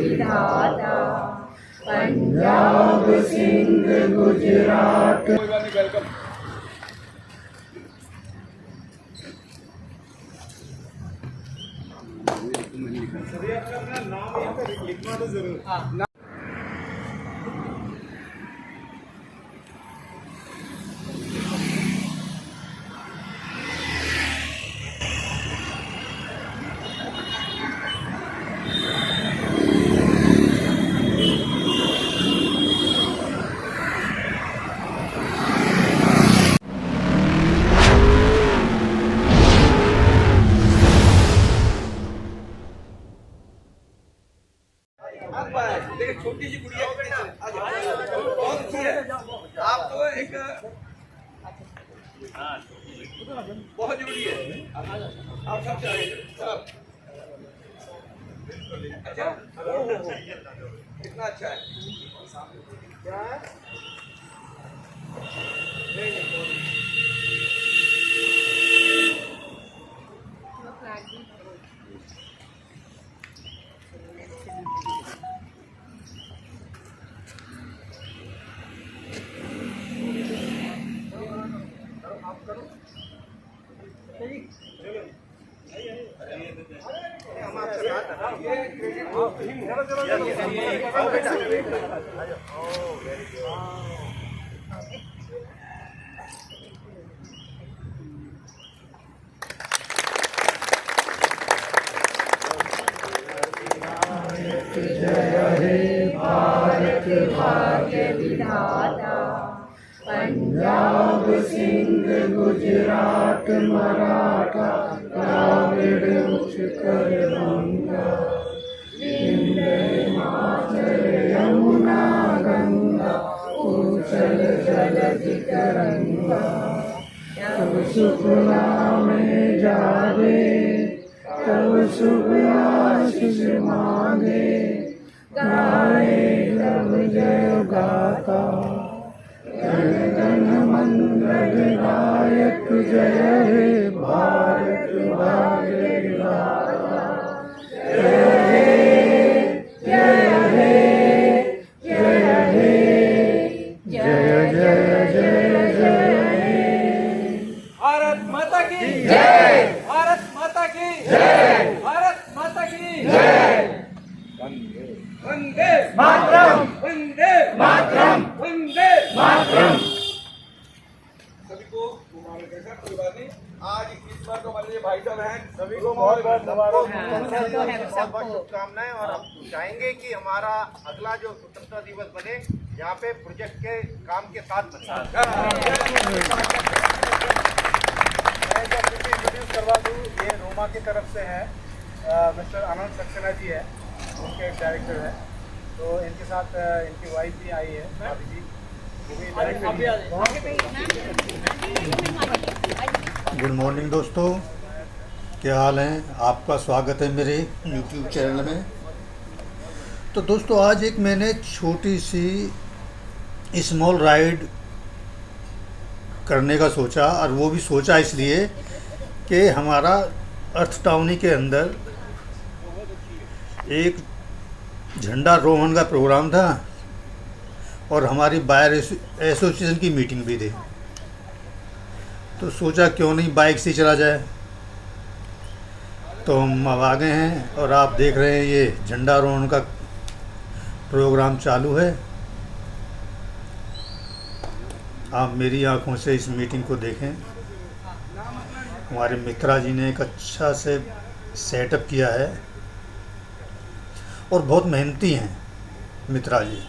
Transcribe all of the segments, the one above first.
विधाता। पंजाब सिंध गुजरात। सभी अपना नाम यहाँ पे लिखना तो जरूर। देखिए छोटी सी गुड़िया बहुत अच्छी है। आप तो एक बहुत जरूरी है। आप सब चाहिए सब अच्छा कितना अच्छा है क्या है? जय हे भारत भाग्य विधाता। पंजाब सिंध गुजरात मराठा द्राविड़ उत्कल गंगा। विंध्य हिमाचल यमुना गंगा उच्चल जलधि तरंगा। तब शुभ नामे जागे तब शुभ आशीष मांगे। गाए तब जय गाता गण गण मंगल गायक। जय हे भारत भाग्य विधाता। जय हे जय हे जय हे जय जय जय जय हे। भारत माता की जय। भारत माता की जय। भारत माता की जय। वंदे मातरम। वंदे मातरम। वंदे मातरम। सभी को मुबारक है सर, कोई बात नहीं। आज 21 मार्च को हमारे लिए भाई साहब हैं, सभी को बहुत बहुत मुबारक, बहुत बहुत शुभकामनाएं। और हम चाहेंगे कि हमारा अगला जो स्वतंत्रता दिवस बने यहाँ पे प्रोजेक्ट के काम के साथ बने। मैं जब इंट्रोड्यूस करवा दूँ, ये रोमा की तरफ से है, मिस्टर आनंद सक्सेना जी है, उनके डायरेक्टर है। तो इनके साथ इनकी वाइफ भी आई है, भाभी जी, वो भी डायरेक्टर। गुड मॉर्निंग दोस्तों, क्या हाल है? आपका स्वागत है मेरे YouTube चैनल में। तो दोस्तों, आज एक मैंने छोटी सी स्मॉल राइड करने का सोचा, और वो भी सोचा इसलिए कि हमारा अर्थ टाउनी के अंदर एक झंडा रोहन का प्रोग्राम था और हमारी बायर एसोसिएशन की मीटिंग भी थी। तो सोचा क्यों नहीं बाइक से चला जाए। तो हम अब आ गए हैं और आप देख रहे हैं ये झंडा रोहन का प्रोग्राम चालू है। आप मेरी आंखों से इस मीटिंग को देखें। हमारे मित्रा जी ने एक अच्छा से सेटअप किया है और बहुत मेहनती हैं मित्रा जी।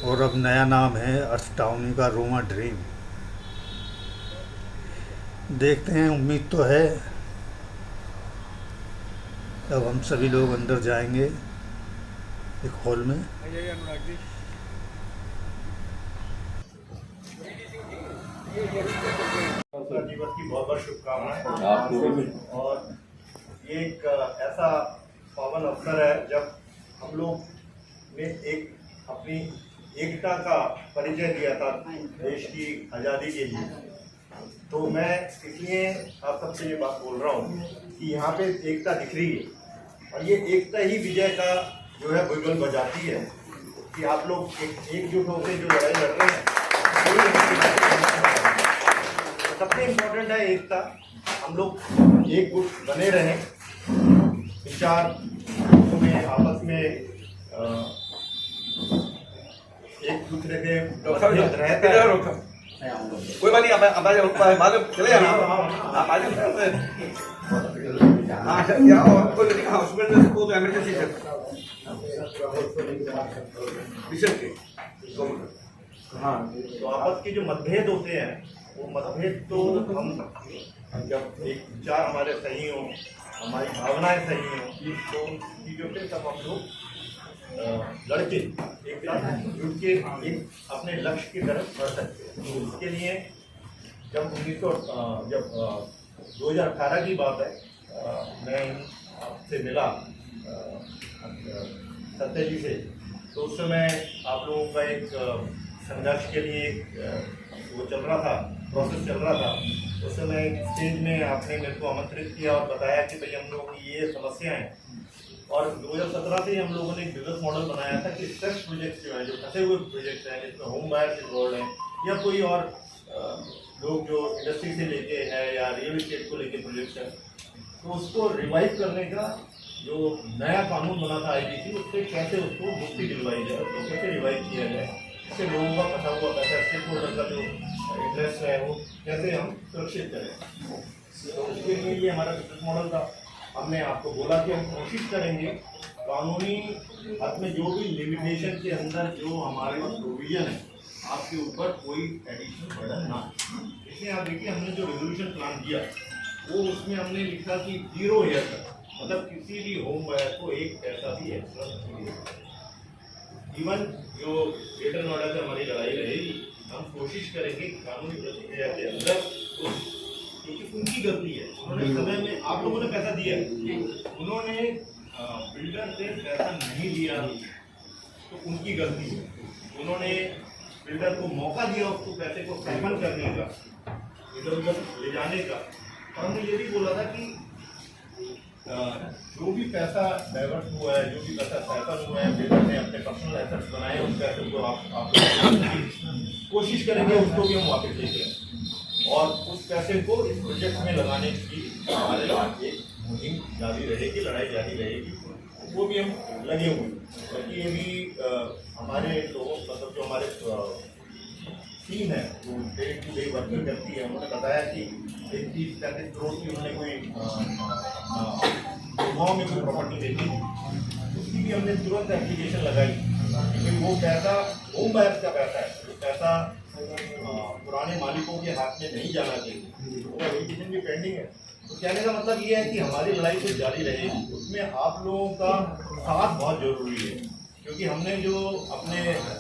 और अब नया नाम है अर्थ टाउनी का रोमा ड्रीम। देखते हैं, उम्मीद तो है। अब हम सभी लोग अंदर जाएंगे एक हॉल में। दिवस की बहुत बहुत शुभकामनाएं। और ये एक ऐसा पावन अवसर है जब हम लोग ने एक अपनी एकता का परिचय दिया था देश की आज़ादी के लिए। तो मैं इसलिए आप सबसे ये बात बोल रहा हूँ कि यहाँ पे एकता दिख रही है, और ये एकता ही विजय का जो है बुलबुल बजाती है कि आप लोग एकजुट होकर जो लड़ाई लड़ रहे हैं, सबसे इम्पोर्टेंट है एकता। हम लोग एकजुट बने रहें, विचार में आपस में एक दूसरे के रहते हैं। कोई बात नहीं, आप आ जाओ, बाद में चले जाना, आप आ जाओ। हाँ हॉस्पिटल को तो एमरजेंसी हाँ, तो आपस के जो मतभेद होते हैं वो मतभेद तो हम जब एक विचार हमारे सही हो, हमारी भावनाएं सही हो, तो चीज़ों पे सब हम लोग लड़के एक साथ जुट के एक अपने लक्ष्य की तरफ बढ़ सकते हैं। तो इसके लिए जब 2018 की बात है, मैं आपसे मिला सत्य जी से, तो उस समय आप लोगों का एक संघर्ष के लिए वो चल रहा था, प्रोसेस चल रहा था। उस समय स्टेज में आपने मेरे को आमंत्रित किया और बताया कि भाई हम लोगों की ये समस्याएं हैं, और 2017 से हम लोगों ने एक बिजनेस मॉडल बनाया था कि स्ट्रेस प्रोजेक्ट्स जो हैं, जो फंसे हुए प्रोजेक्ट्स हैं जिसमें होम बायर्स इन्वॉल्व हैं या कोई और लोग जो इंडस्ट्री से लेके है या रियल इस्टेट को लेके प्रोजेक्ट्स हैं, तो उसको रिवाइव करने का जो नया कानून बना था IBC, उससे कैसे उसको मुक्ति दिलवाई जाए, उसको कैसे रिवाइव किया जाए, इससे लोगों का फंसा हुआ पैसा, स्टेक होल्डर का जो इंटरेस्ट है वो कैसे हम सुरक्षित करें। तो उसके लिए ये हमारा बिजनेस मॉडल था। हमने आपको बोला कि हम कोशिश करेंगे कानूनी हद में जो भी लिमिटेशन के अंदर जो हमारे पास प्रोविजन है, आपके ऊपर कोई एडिशनल बर्डन ना। इसलिए आप देखिए हमने जो रेजोल्यूशन प्लान दिया वो उसमें हमने लिखा कि 0 ईयर तक, मतलब किसी भी होम बायर को एक पैसा भी एक्स्ट्रा नहीं देगा। इवन जो ग्रेटर नोएडा से हमारी लड़ाई रहेगी, हम कोशिश करेंगे कानूनी प्रक्रिया के अंदर, क्योंकि उनकी गलती है, उन्होंने समय में आप लोगों ने पैसा दिया, उन्होंने बिल्डर से पैसा नहीं लिया तो उनकी गलती है। उन्होंने बिल्डर को मौका दिया उसको पैसे को सैमन करने का, इधर उधर ले जाने का, और हमने ये भी बोला था कि जो भी पैसा डाइवर्ट हुआ है, जो भी पैसा सैमन हुआ है, बिल्डर ने अपने पर्सनल एसेट्स बनाए, उस पैसे को आप कोशिश करेंगे उसको भी हम वापस लेके आए, और उस पैसे को इस प्रोजेक्ट में लगाने की हमारे एक मुहिम जारी रहेगी, लड़ाई जारी रहेगी, वो भी हम लगे हुए हैं। क्योंकि ये भी हमारे लोगों, मतलब जो हमारे टीम है वो डे टू डे वर्किंग करती है, उन्होंने बताया कि 30-35 करोड़ की उन्होंने कोई गाँव में कोई प्रॉपर्टी देखी, उसकी भी हमने तुरंत एप्लीकेशन लगाई, क्योंकि वो पैसा होम बायर्स का पैसा है, वो पैसा पुराने मालिकों के हाथ में नहीं जाना चाहिए, वो एप्लीकेशन भी पेंडिंग है। तो कहने का मतलब ये है कि हमारी लड़ाई तो जारी रहेगी, उसमें आप लोगों का साथ बहुत जरूरी है, क्योंकि हमने जो अपने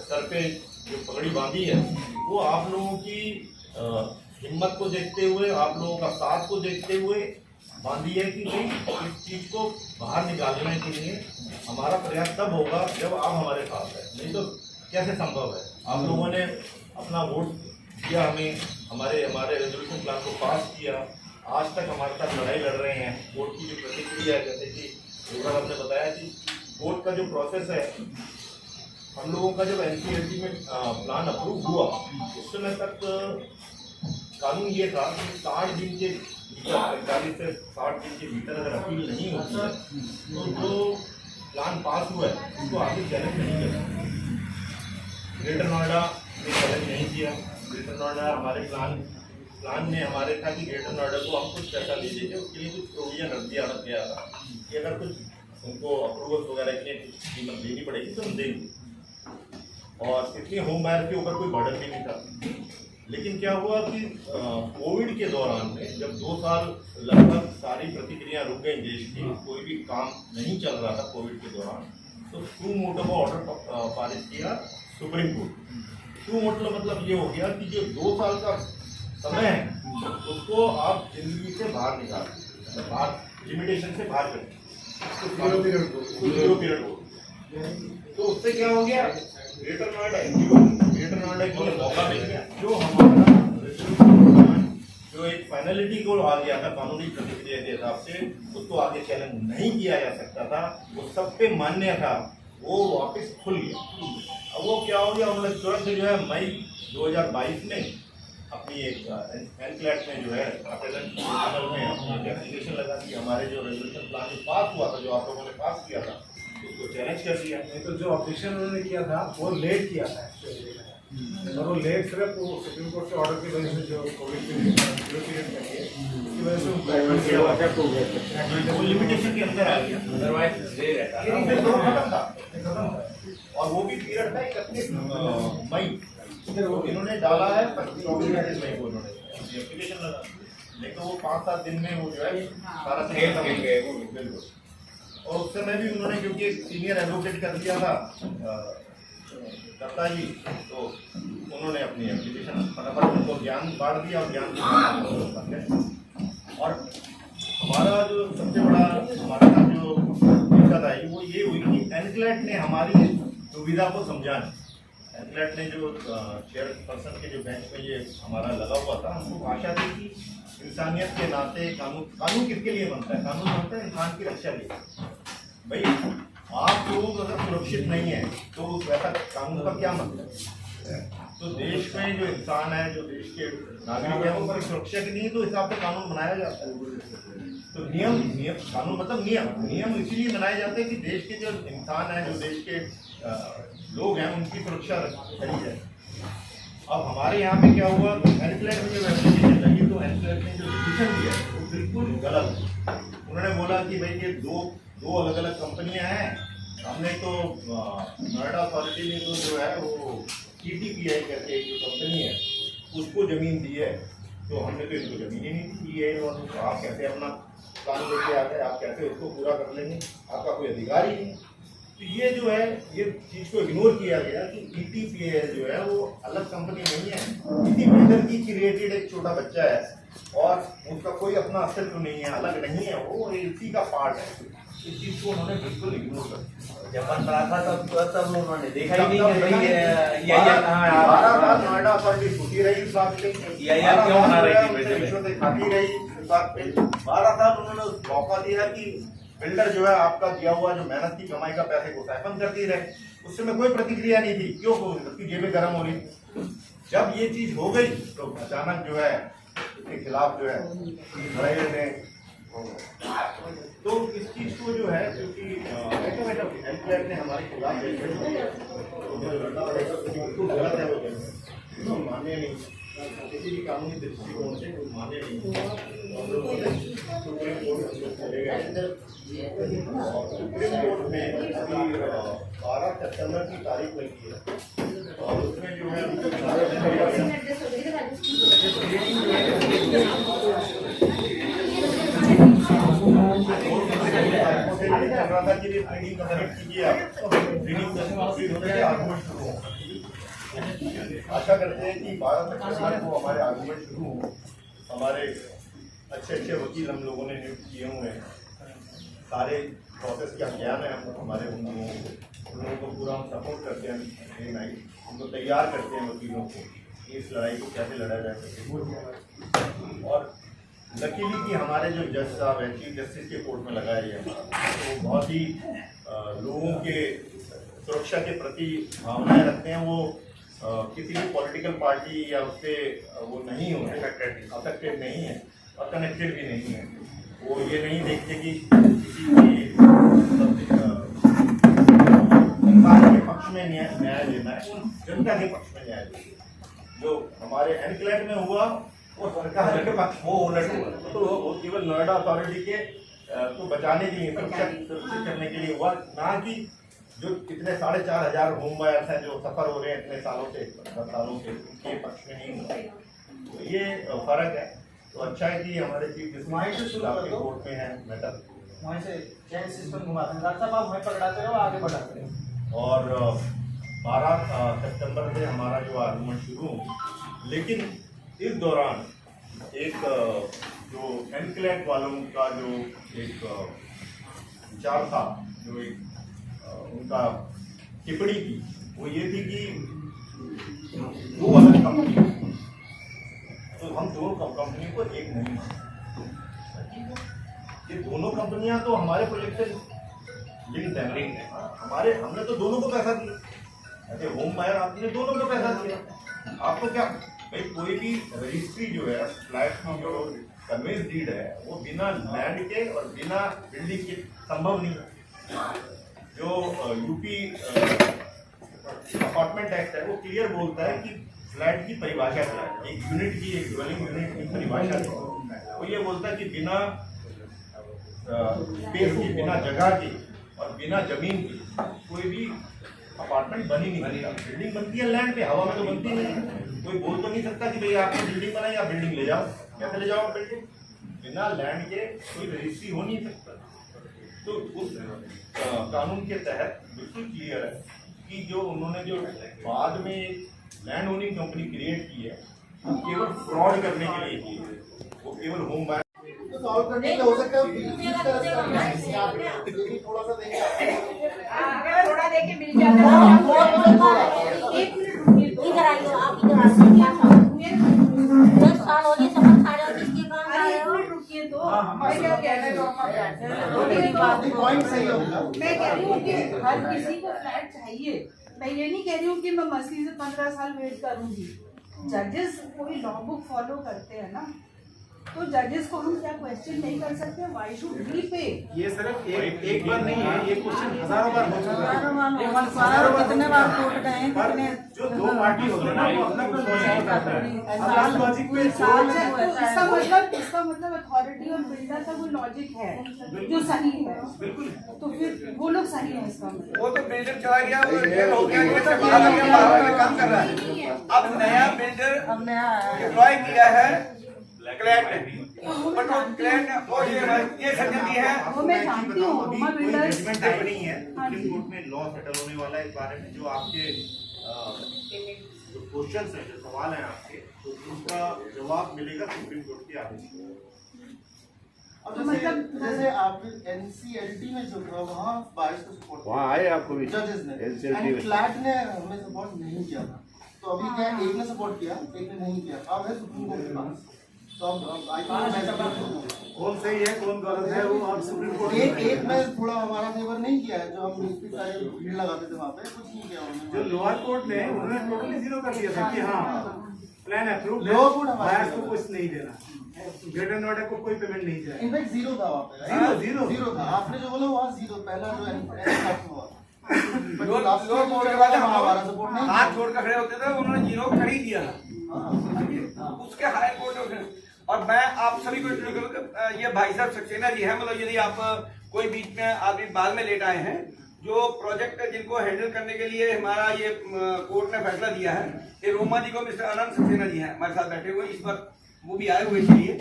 सर पे जो पगड़ी बांधी है वो आप लोगों की हिम्मत को देखते हुए, आप लोगों का साथ को देखते हुए बांधी है कि भाई इस चीज़ को बाहर निकालने के लिए हमारा प्रयास तब होगा जब आप हमारे साथ हैं, नहीं तो कैसे संभव है। आप लोगों ने अपना वोट दिया, हमें हमारे रेजोल्यूशन प्लान को पास किया, आज तक हमारे साथ लड़ाई लड़ रहे हैं। कोर्ट की जो प्रतिक्रिया है, जैसे कि योगराज आपने बताया कि कोर्ट का जो प्रोसेस है, हम लोगों का जब NCLT में प्लान अप्रूव हुआ उस समय तक कानून ये था कि 60 दिन के भीतर, 45 से 60 दिन के भीतर अगर अपील नहीं होती है तो जो प्लान पास हुआ है उसको आगे चैलेंज नहीं कर सकते। ग्रेटर नोएडा ने चैलेंज नहीं किया। ग्रेटर नोएडा हमारे प्लान में हमारे था कि ग्रेटर नोएडा को हम कुछ पैसा दे देंगे, उसके लिए कुछ प्रोविजन रख दिया था कि अगर कुछ उनको अप्रूवल वगैरह के लिए कीमत देनी पड़ेगी तो हम देंगे, और इसलिए होम बायर के ऊपर कोई बर्डन भी नहीं था। लेकिन क्या हुआ कि कोविड के दौरान में जब 2 साल लगभग सारी प्रतिक्रिया रुक गई देश की, कोई भी काम नहीं चल रहा था कोविड के दौरान, तो सू मोटो का ऑर्डर पारित किया सुप्रीम कोर्ट। सू मोटो मतलब ये हो गया कि जो 2 साल का समय है उसको आप जिंदगी से बाहर निकाल, बाहर लिमिटेशन से बाहर करें, जीरो पीरियड हो। तो उससे क्या हो गया, ग्रेटर नोएडा की मौका मिल गया, जो हमारा जो एक फाइनलिटी को आ गया था कानूनी प्रतिक्रिया के हिसाब से, उसको आगे चैलेंज नहीं किया जा सकता था, वो सब पे मान्य था, वो वापस खुल गया। अब वो क्या हो गया, उन्होंने तुरंत जो है मई 2022 में अपनी एक एनक्लेट में जो है अपेलेंट ट्रिब्यूनल में अपनी एप्लीकेशन लगा दी। हमारे जो रेजोल्यूशन प्लान जो पास हुआ था, जो आप लोगों ने पास किया था, उसको चैलेंज कर दिया। नहीं तो जो ऑब्जेक्शन उन्होंने किया था वो लेट किया था और वो लेट सिर्फ वो सुप्रीम कोर्ट के ऑर्डर की वजह से जो कोविड पीरियड में किए उसकी वजह से वो लिमिटेशन के अंदर आ गया, अदरवाइज दे रहता ये नहीं तो खत्म था। और वो भी पीरियड था 31 मई, इन्होंने डाला है 25 मई को इन्होंने एप्लीकेशन लगा, लेकिन वो 5-7 दिन में वो जो है सारा बिल्कुल। और उस समय भी उन्होंने, क्योंकि एक सीनियर एडवोकेट कर दिया था दत्ता जी, तो उन्होंने अपनी एप्लीकेशन फटाफट उनको ज्ञान बांट दिया और ज्ञान और हमारा जो सबसे बड़ा हमारे साथ जो दिक्कत आई वो ये हुई कि एनक्लेट ने हमारी दुविधा को समझा नहीं। एनक्लेट ने जो चेयरपर्सन के जो बेंच में ये हमारा लगा हुआ था, हमको आशा थी कि इंसानियत के नाते कानून किसके लिए बनता है? कानून बनता है इंसान की रक्षा के लिए। भाई आप लोग अगर सुरक्षित नहीं है तो वैसा कानून का क्या मतलब है? तो देश में जो इंसान है, जो देश के नागरिक है, वो पर सुरक्षा के लिए तो हिसाब से कानून बनाया जाता है। तो नियम कानून मतलब नियम इसीलिए बनाए जाते हैं कि देश के जो इंसान है, जो देश के लोग हैं, उनकी सुरक्षा करी जाए। अब हमारे यहाँ पे क्या हुआ, एनक्लेट में जब एप्लीकेशन लगी तो एनक्लेट ने जो डिसीजन दिया वो बिल्कुल गलत। उन्होंने बोला कि भाई ये दो अलग अलग कंपनियां हैं, हमने तो नोएडा अथॉरिटी ने तो जो है वो TTPI करके एक जो कंपनी है उसको ज़मीन दी है, तो हमने तो इसको ज़मीन ही नहीं दी है, और तो आप कैसे अपना काम लेके आ गए, आप कैसे उसको पूरा कर लेंगे, आपका कोई अधिकार ही नहीं। तो ये जो है, ये चीज़ को इग्नोर किया गया कि TTPI जो है वो अलग कंपनी नहीं है, TTPI की क्रिएटेड एक छोटा बच्चा है और उसका कोई अपना अस्तित्व नहीं है, अलग नहीं है, वो इसी का पार्ट है। इस चीज़ को उन्होंने बिल्कुल इग्नोर कर दिया। जब बन रहा था तब उन्होंने देखा ही नहीं कि भाई नोएडा अथॉरिटी छुट्टी रही इस बात पे, क्यों बना रही थी? रिश्वतें खाती रही इस बात पे। 12 साल उन्होंने मौका दिया कि बिल्डर जो है आपका दिया हुआ जो मेहनत की कमाई का पैसे को सैपन करती रहे, उस समय कोई प्रतिक्रिया नहीं थी। क्यों? उसकी जेबें गर्म हो रही। जब ये चीज हो गई तो अचानक जो है इसके खिलाफ जो है लड़ाई में तो इस चीज को जो है, क्योंकि एनक्लेट ने हमारे खिलाफ गलत है, वो मान्य नहीं, किसी भी कानूनी दृष्टिकोण से मान्य नहीं। सुप्रीम कोर्ट चले गए और सुप्रीम कोर्ट में अभी 12 सितंबर की तारीख लगी है और उसमें जो है चल रहा था कि ट्रेनिंग कंप्लीट कीजिए, आप ट्रेनिंग कंप्लीट होने के आर्गूमेंट शुरू हो। आशा करते हैं कि 12 सितंबर को हमारे आर्गूमेंट शुरू हो। हमारे अच्छे वकील हम लोगों ने नियुक्त किए हुए हैं, सारे प्रोसेस का ज्ञान है हमारे उन लोगों को पूरा हम सपोर्ट करते हैं, उनको तैयार करते हैं वकीलों को इस लड़ाई को कैसे लड़ा जा सके। और लकीली कि हमारे जो जज साहब हैं, चीफ जस्टिस के कोर्ट में लगाया गया, तो बहुत ही लोगों के सुरक्षा के प्रति भावनाएं रखते हैं। वो किसी भी पॉलिटिकल पार्टी या उससे वो नहीं होते, अफेक्टेड नहीं है और कनेक्टेड भी नहीं है। वो ये नहीं देखते कि किसी की सरकार के पक्ष में न्याय देना है, जनता के पक्ष में न्याय देना है। जो हमारे एनक्लेट में हुआ वो सरकार के पक्ष वो उलट हुआ, तो वो केवल नोएडा अथॉरिटी के को बचाने के लिए, सुरक्षित करने के लिए हुआ, ना कि जो कितने 4,500 होम बायर्स हैं जो सफर हो रहे हैं इतने सालों से, 10 सालों से, उनके पक्ष में नहीं हुआ। तो ये फर्क है। तो अच्छा है कि हमारे चीफ जस्टिस आपके कोर्ट में है मैटर, वहीं से चेन सिस्टम घुमाते हैं। डॉक्टर साहब आप वहीं पकड़ाते रहो, आगे बढ़ाते रहो। और 12 सितंबर से हमारा जो आर्गूमेंट शुरू हो, लेकिन इस दौरान एक जो एनक्लेट वालों का जो एक विचार था, जो एक उनका टिप्पणी की, वो ये थी कि 2 अलग कंपनी, तो तो हम दोनों कंपनी को एक नहीं मानते। ये दोनों कंपनियां तो हमारे प्रोजेक्ट से लिंक है। हमारे हमने तो दोनों को पैसा दिया, ऐसे होम बायर आपने दोनों को पैसा दिया। आपको क्या भाई, कोई भी रजिस्ट्री जो है फ्लैट की जो कन्वेंस डीड है वो बिना लैंड के और बिना बिल्डिंग के संभव नहीं है। जो यूपी अपार्टमेंट एक्ट है वो क्लियर बोलता है कि फ्लैट की परिभाषा क्या है, एक यूनिट की, एक ड्वेलिंग यूनिट की परिभाषा क्या है। वो ये बोलता है कि बिना स्पेस की, बिना जगह की और बिना जमीन की कोई भी अपार्टमेंट बन ही नहीं सकता। बिल्डिंग बनती है लैंड पे, हवा में तो बनती नहीं। कोई बोल तो नहीं सकता कि भाई आपने बिल्डिंग बनाई, आप बिल्डिंग ले जाओ। कैसे ले जाओ बिल्डिंग? बिना लैंड के कोई रजिस्ट्री हो नहीं सकता। तो उस कानून के तहत बिल्कुल क्लियर है कि जो उन्होंने जो बाद में लैंड ओनिंग कंपनी क्रिएट की है वो केवल फ्रॉड करने के लिए की है। वो केवल होम बायर तो सॉल्व करने का हो सकता है थोड़ा सा थोड़ा देके मिल जाता है। एक मिनट इधर आइए, आप इधर आइए। 10 साल हो गए समझ खा रहे हो, किसके काम आ रहे हो? रुकिए तो मैं क्या कह रही हूँ, पॉइंट सही होगा। मैं कह रही हूँ कि हर किसी को फ्लैट चाहिए। मैं ये नहीं कह रही हूँ कि मैं मसीह से 15 साल वेट करूंगी। जजेस कोई लॉ बुक फॉलो करते हैं ना, तो जजेस को हम क्या क्वेश्चन नहीं कर सकते? व्हाई शुड वी पे? ये सिर्फ एक बार नहीं है, ये क्वेश्चन हजारों बार हो चुका है। कितने बार कोर्ट गए, पर जो दो पार्टी होते हैं ना वो अपना अपना लॉजिक करता है। अब इस लॉजिक पे इसका मतलब अथॉरिटी और बिल्डर का कोई लॉजिक है जो सही है, बिल्कुल। तो फिर वो लोग सही है इसका मतलब। वो तो बिल्डर चला गया, वो जेल हो गया, वो से बाहर आ गया, बाहर में काम कर रहा है। अब नया बिल्डर डिप्लॉय किया है क्लाइंट ने, बट वो क्लाइंट ने और ये सज्जन भी है। वो मैं जानती हूँ, अभी मैं कोई बिल्डर जजमेंट तक नहीं है। सुप्रीम कोर्ट में लॉ सेटल होने वाला है इस बारे में। जो आपके जो क्वेश्चंस हैं, जो सवाल हैं आपके, तो उसका जवाब मिलेगा सुप्रीम कोर्ट के आदेश में। अब जैसे आप NCLT में जो था वहाँ बारिश को सपोर्ट वहाँ आए आपको भी जजेस ने, NCLT एंड में। फ्लैट ने हमें सपोर्ट नहीं किया था। तो अभी क्या है, एक ने सपोर्ट किया, एक ने नहीं किया। अब है सुप्रीम कोर्ट के पास, तो अब आई थिंक कौन सही है कौन गलत है वो आप सुप्रीम कोर्ट एक में थोड़ा हमारा फेवर नहीं किया है। जो हम इतनी सारे भीड़ लगाते थे वहाँ पे, कुछ नहीं किया जो उन्होंने। लोअर कोर्ट ने उन्होंने टोटली जीरो कर दिया था कि हाँ प्लान अप्रूव, लोअर कोर्ट हमारे बायर्स को कुछ नहीं देना, ग्रेटर नोएडा को कोई पेमेंट नहीं जाएगा। इनफैक्ट जीरो था वहाँ पे, जीरो था। आपने जो बोला वहाँ जीरो, पहला जो हुआ लोअर कोर्ट के बाद हमारा सपोर्ट नहीं हाथ छोड़ कर खड़े होते थे, उन्होंने जीरो कर ही दिया उसके हायर कोर्ट में। और मैं आप सभी को इंट्रोड्यूस करूंगा, ये भाई साहब सक्सेना जी हैं। मतलब यदि आप कोई बीच में आदमी बाद में लेट आए हैं, जो प्रोजेक्ट जिनको हैंडल करने के लिए हमारा ये कोर्ट ने फैसला दिया है, ये रोमा जी को मिस्टर आनंद सक्सेना जी हैं हमारे साथ बैठे हुए इस वक्त, वो भी आए हुए इसलिए।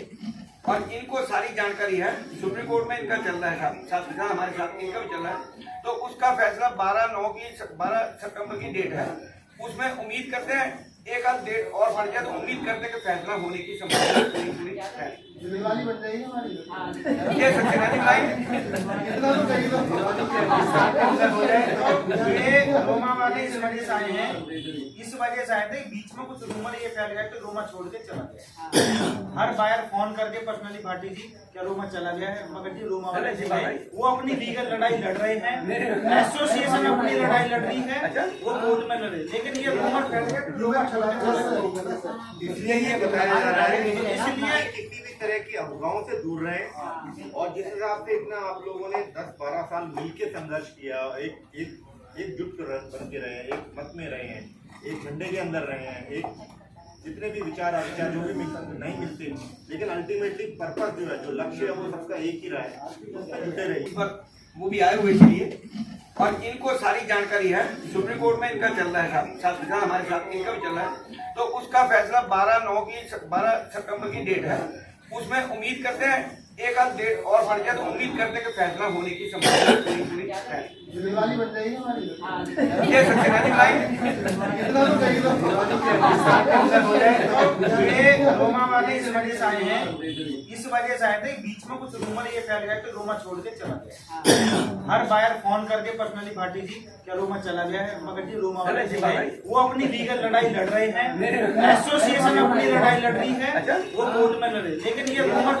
और इनको सारी जानकारी है, सुप्रीम कोर्ट में इनका चल रहा है, साथ हमारे साथ इनका भी चल रहा है। तो उसका फैसला 12 सितंबर की डेट है। उसमें उम्मीद करते हैं एक आध डेट और बढ़ जाए, तो उम्मीद करते हैं कि फैसला होने की संभावना पूरी है। दिवाली बन जाएगी हमारी। ये सक्सेना जी इतना तो कहीं तो ये रोमा वाले इस वजह से आए हैं, इस वजह से आए थे। बीच में कुछ रूमर ये फैल गया कि रोमा छोड़ के चला गया। हर बायर फोन करके पर्सनली भाटी जी क्या रोमा चला गया है, मगर जी रोमा वाले जी भाई वो अपनी लीगल लड़ाई लड़ रहे हैं, एसोसिएशन अपनी लड़ाई लड़ रही है, वो कोर्ट में लड़े। लेकिन ये रूमर फैल गया कि रोमा चला गया, इसलिए ये बताया जा रहा है कि इसलिए किसी भी तरह की अफवाहों से दूर रहें। और जिस हिसाब से इतना आप लोगों ने 10-12 साल मिलकर संघर्ष किया, एकजुट बन के रहे हैं, एक मत में रहे हैं, एक झंडे के अंदर रहे हैं, एक जितने भी विचार अविचार जो भी नहीं मिलते, लेकिन अल्टीमेटली पर्पस जो है, जो लक्ष्य है, वो सबका एक ही रहा है, उस पर जुटे रहिए। वो भी आए हुए इसलिए। और इनको सारी जानकारी है, सुप्रीम कोर्ट में इनका चल रहा है, साथ हमारे साथ इनका भी चल रहा है। तो उसका फैसला 12 सितंबर की डेट है। उसमें उम्मीद करते हैं एक आध डेट और बढ़ जाए, तो उम्मीद करते हैं कि फैसला होने की संभावना पूरी है। दिवाली बन जाएगी हमारी। ये सक्सेना जी भाई इतना तो कहीं तो ये रोमा वाले इस वजह से आए हैं, इस वजह से आए थे। बीच में कुछ रूमर ये फैल गया कि रोमा छोड़ के चला गया। हर बायर फोन करके पर्सनली भाटी जी क्या रोमा चला गया है, मगर जी रोमा वाले जी है वो अपनी लीगल लड़ाई लड़ रहे हैं, एसोसिएशन अपनी लड़ाई लड़ रही है, वो कोर्ट में लड़े, लेकिन ये रोमा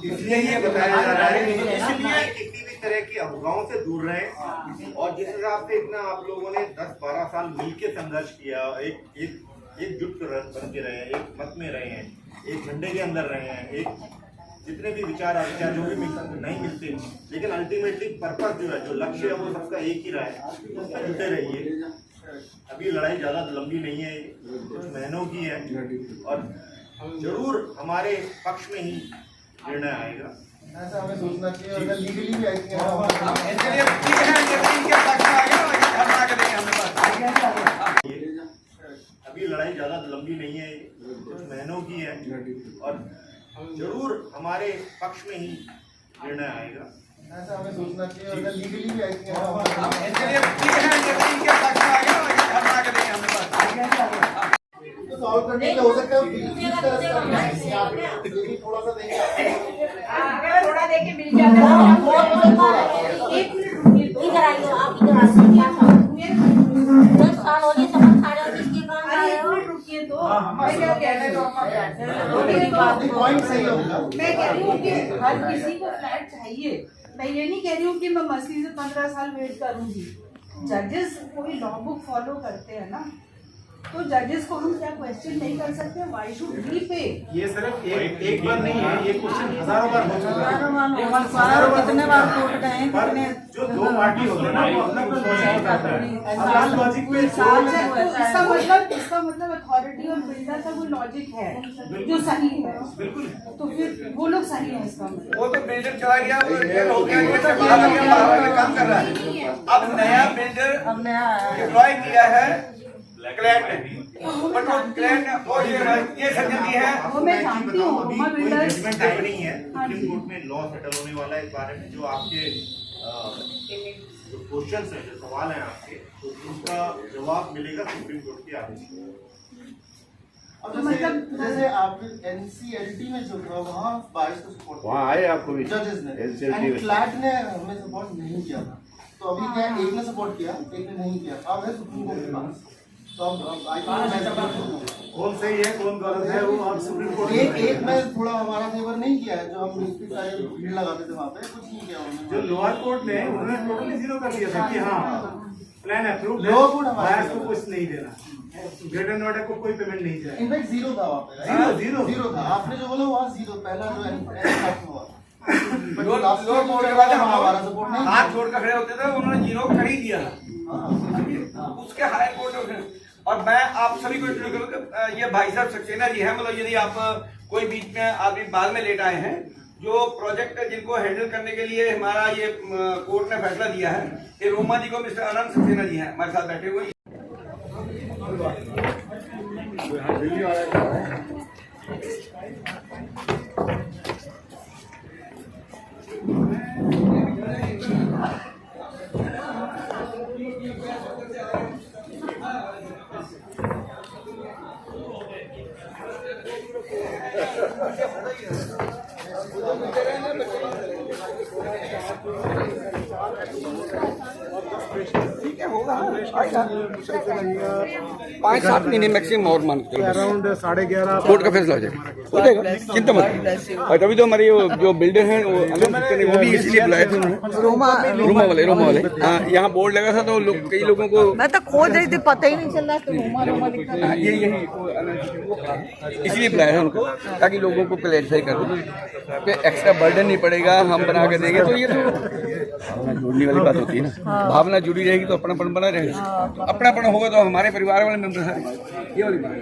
इसलिए ये बताया जा रहा है कि इसलिए किसी भी तरह की अफवाहों से दूर रहें। और जिस हिसाब से इतना आप लोगों ने 10-12 साल मिलकर संघर्ष किया, एकजुट बन के रहे हैं, एक मत में रहे हैं, एक झंडे के अंदर रहे हैं, एक जितने भी विचार अविचार जो भी नहीं मिलते, लेकिन अल्टीमेटली पर्पस जो है, जो लक्ष्य है, वो सबका एक ही रहा है, उसमें जुटे रहिए। अभी लड़ाई ज़्यादा लंबी नहीं है, कुछ महीनों की है और जरूर हमारे पक्ष में ही निर्णय आएगा। ऐसा हमें सोचना चाहिए, अगर लीगली भी आएंगे अभी लड़ाई ज़्यादा लंबी नहीं है, कुछ महीनों की है और जरूर हमारे पक्ष में ही निर्णय आएगा। ऐसा हमें सोचना चाहिए, अगर लीगली भी आएंगे तो सॉल्व करने के हो सकता है, थोड़ा सा देंगे, थोड़ा देके मिल जाता है। एक मिनट रुकिए, इधर आइए, आप इधर आइए। 10 साल हो गए समझ खा रहे हो, किसके काम आ रहे हो? रुकिए तो मैं क्या कह रही हूँ, पॉइंट सही होगा। मैं कह रही हूँ कि हर किसी को फ्लैट चाहिए। मैं ये नहीं कह रही हूँ कि मैं मसीह से 15 साल वेट करूंगी। जजेस कोई लॉ बुक फॉलो करते हैं ना, तो जजेस को हम क्या क्वेश्चन नहीं कर सकते? व्हाई शुड वी पे? ये सिर्फ एक बार नहीं है, ये क्वेश्चन हजारों बार हो चुका है। कितने बार कोर्ट गए, कितने जो दो पार्टी होते हैं ना, वो अपना अपना लॉजिक करते हैं। अब लॉजिक पे इसका मतलब अथॉरिटी और बिल्डर का वो लॉजिक है जो सही है, बिल्कुल, तो फिर वो लोग सही है इसका मतलब। वो तो बिल्डर चला गया, वो रिटेल हो गया, ये सब बाहर आ गया, बाहर में काम कर रहा है। अब नया बिल्डर डिप्लॉय किया है क्लाइंट ने, बट वो क्लाइंट ने और ये सज्जन जी है, वो मैं जानती हूँ, कोई जजमेंट आई नहीं है, सुप्रीम कोर्ट में लॉ सेटल होने वाला है इस बारे में। जो आपके जो क्वेश्चंस हैं, जो सवाल हैं आपके, तो उसका जवाब मिलेगा सुप्रीम कोर्ट के आदेश पर। अब जैसे आप NCLT में जो था वहाँ बारिश को सपोर्ट वहाँ आए आपको भी जजेस ने, NCLT में। फ्लैट ने हमें सपोर्ट नहीं किया था। तो अभी क्या, एक ने सपोर्ट किया, एक ने नहीं किया। अब है सुप्रीम कोर्ट के पास, तो कौन सही है कौन गलत है वो आप सुप्रीम कोर्ट एक में थोड़ा हमारा फेवर नहीं किया है, जो हम इतनी सारे भीड़ लगाते थे वहाँ पे, कुछ नहीं किया उन्होंने। जो लोअर कोर्ट ने उन्होंने टोटली जीरो कर दिया था कि हाँ प्लान अप्रूव, लोअर कोर्ट हमारा को कुछ नहीं देना, ग्रेटर नोएडा को कोई पेमेंट नहीं जाएगा। इनफैक्ट जीरो था वहाँ पे, जीरो था। आपने जो बोला वहाँ जीरो, पहला जो हुआ हाथ छोड़ कर खड़े होते थे, उन्होंने जीरो कर ही दिया उसके हाई कोर्ट में। और मैं आप सभी को इंट्रोड्यूस करूँ, ये भाई साहब सक्सेना जी हैं, मतलब यदि आप कोई बीच में आदमी बाद में लेट आए हैं, जो प्रोजेक्ट जिनको हैंडल करने के लिए हमारा ये कोर्ट ने फैसला दिया है, ये रोमा जी को मिस्टर आनंद सक्सेना जी हैं हमारे साथ बैठे हुए। ठीक है, होगा 5-7 महीने मैक्सिमम और मान के अराउंड 11:30 कोर्ट का फैसला हो जाएगा, चिंता मत। और तभी तो हमारे जो बिल्डर हैं वो भी इसलिए बुलाए थे उन्होंने, रोमा वाले। हाँ, यहाँ बोर्ड लगा था तो कई लोगों को मैं तो खोज रही थी, पता ही नहीं चल रहा तो रोमा लिखा। यही इसलिए बुलाया था उनको, ताकि लोगों को क्लैरिफाई कर दो कि एक्स्ट्रा बर्डन नहीं पड़ेगा, हम बना के देंगे। तो ये तो भावना जुड़ने वाली बात होती है ना, भावना जुड़ी रहेगी तो अपनापन बना रहेगा, तो अपनापन होगा तो हमारे परिवार वाले मेंबर हैं, ये वाली बात है।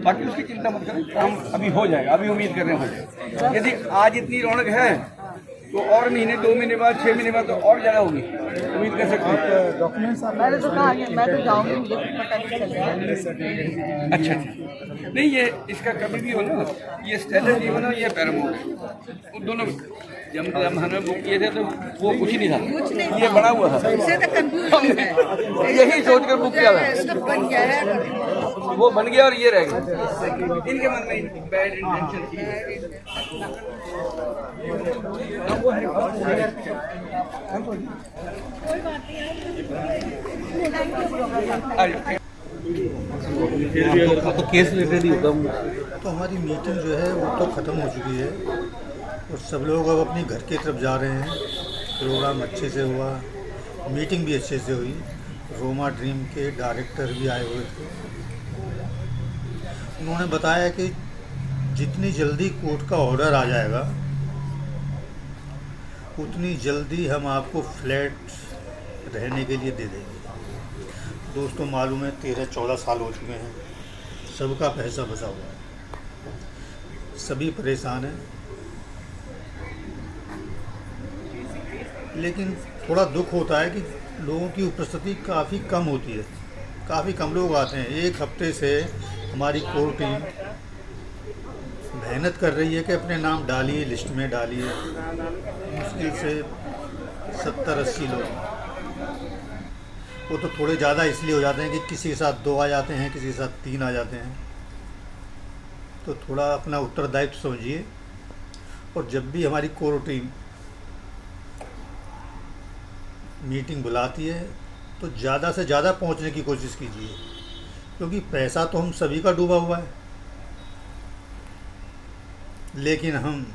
बाकी उसकी चिंता मत करें, काम अभी हो जाएगा, अभी उम्मीद कर रहे हैं हो जाएगा। यदि आज इतनी रौनक है तो और महीने 2 महीने बाद 6 महीने बाद तो और ज़्यादा होगी, उम्मीद कर सकते हैं। डॉक्यूमेंट्स मैंने तो कहा मैं तो जाऊंगी, मुझे पता नहीं चल रहा। अच्छा, नहीं ये इसका कभी भी हो ना, ये स्टैंडर्ड जीवन हो, ये पैरामोड है, दोनों जब हमने बुक किए थे तो वो कुछ ही नहीं था, ये बना हुआ था, इससे तो कंफ्यूजन है, यही सोच कर बुक किया था। बन गया है। वो बन गया और ये रह गया। इनके मन में बैड इंटेंशन थी। तो केस रिलेटेड ही होगा। तो हमारी मीटिंग जो है वो तो ख़त्म हो चुकी है और सब लोग अब अपनी घर की तरफ जा रहे हैं। प्रोग्राम अच्छे से हुआ, मीटिंग भी अच्छे से हुई। रोमा ड्रीम के डायरेक्टर भी आए हुए थे। उन्होंने बताया कि जितनी जल्दी कोर्ट का ऑर्डर आ जाएगा उतनी जल्दी हम आपको फ्लैट रहने के लिए दे देंगे। दोस्तों मालूम है 13-14 साल हो चुके हैं, सबका पैसा बचा हुआ है, सभी परेशान हैं। लेकिन थोड़ा दुख होता है कि लोगों की उपस्थिति काफ़ी कम होती है, काफ़ी कम लोग आते हैं। एक हफ्ते से हमारी कोर टीम मेहनत कर रही है कि अपने नाम डालिए, लिस्ट में डालिए। मुश्किल से 70-80 लोग। वो तो थोड़े ज़्यादा इसलिए हो जाते हैं कि किसी के साथ 2 आ जाते हैं, किसी के साथ 3 आ जाते हैं। तो थोड़ा अपना उत्तरदायित्व समझिए। और जब भी हमारी कोर टीम मीटिंग बुलाती है तो ज़्यादा से ज़्यादा पहुंचने की कोशिश कीजिए, क्योंकि पैसा तो हम सभी का डूबा हुआ है, लेकिन हम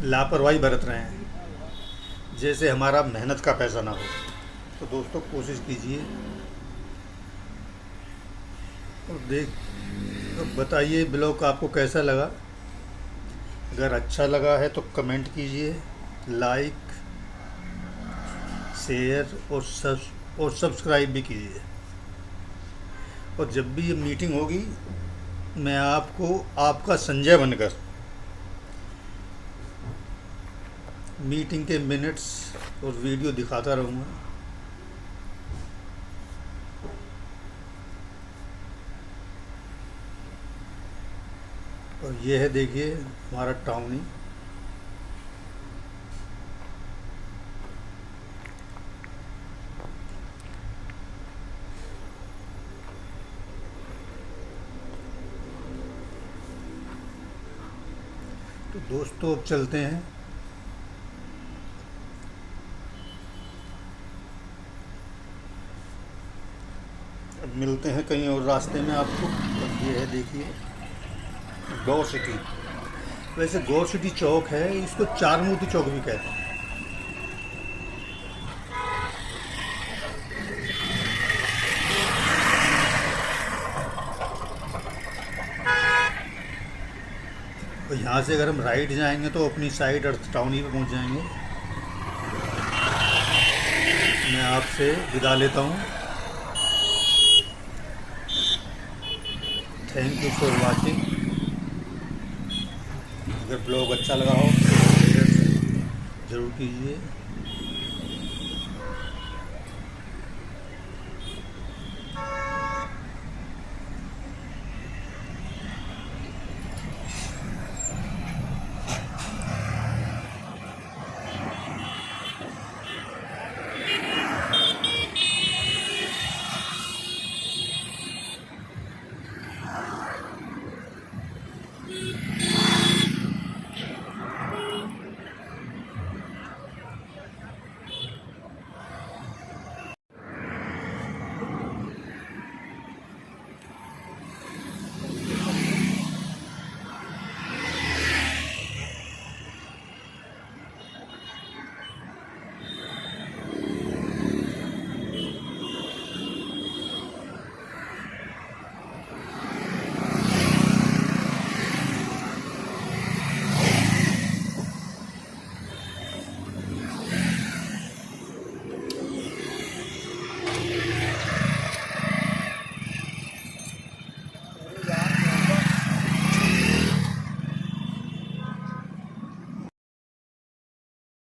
लापरवाही बरत रहे हैं जैसे हमारा मेहनत का पैसा ना हो। तो दोस्तों कोशिश कीजिए और बताइए ब्लॉग आपको कैसा लगा। अगर अच्छा लगा है तो कमेंट कीजिए, लाइक, शेयर और सब्सक्राइब भी कीजिए। और जब भी ये मीटिंग होगी मैं आपको आपका संजय बनकर मीटिंग के मिनट्स और वीडियो दिखाता रहूँगा। और ये है देखिए हमारा टाउनी। तो दोस्तों अब चलते हैं। अब मिलते हैं कहीं और रास्ते में आपको। ये है देखिए गौर सिटी। वैसे गौर सिटी चौक है, इसको चार मूर्ति चौक भी कहते हैं। तो यहाँ से अगर हम राइट जाएंगे तो अपनी साइड अर्थ टाउनी पे पहुँच जाएंगे। मैं आपसे विदा लेता हूँ। Thank you for watching. अगर ब्लॉग अच्छा लगा हो तो शेयर ज़रूर कीजिए।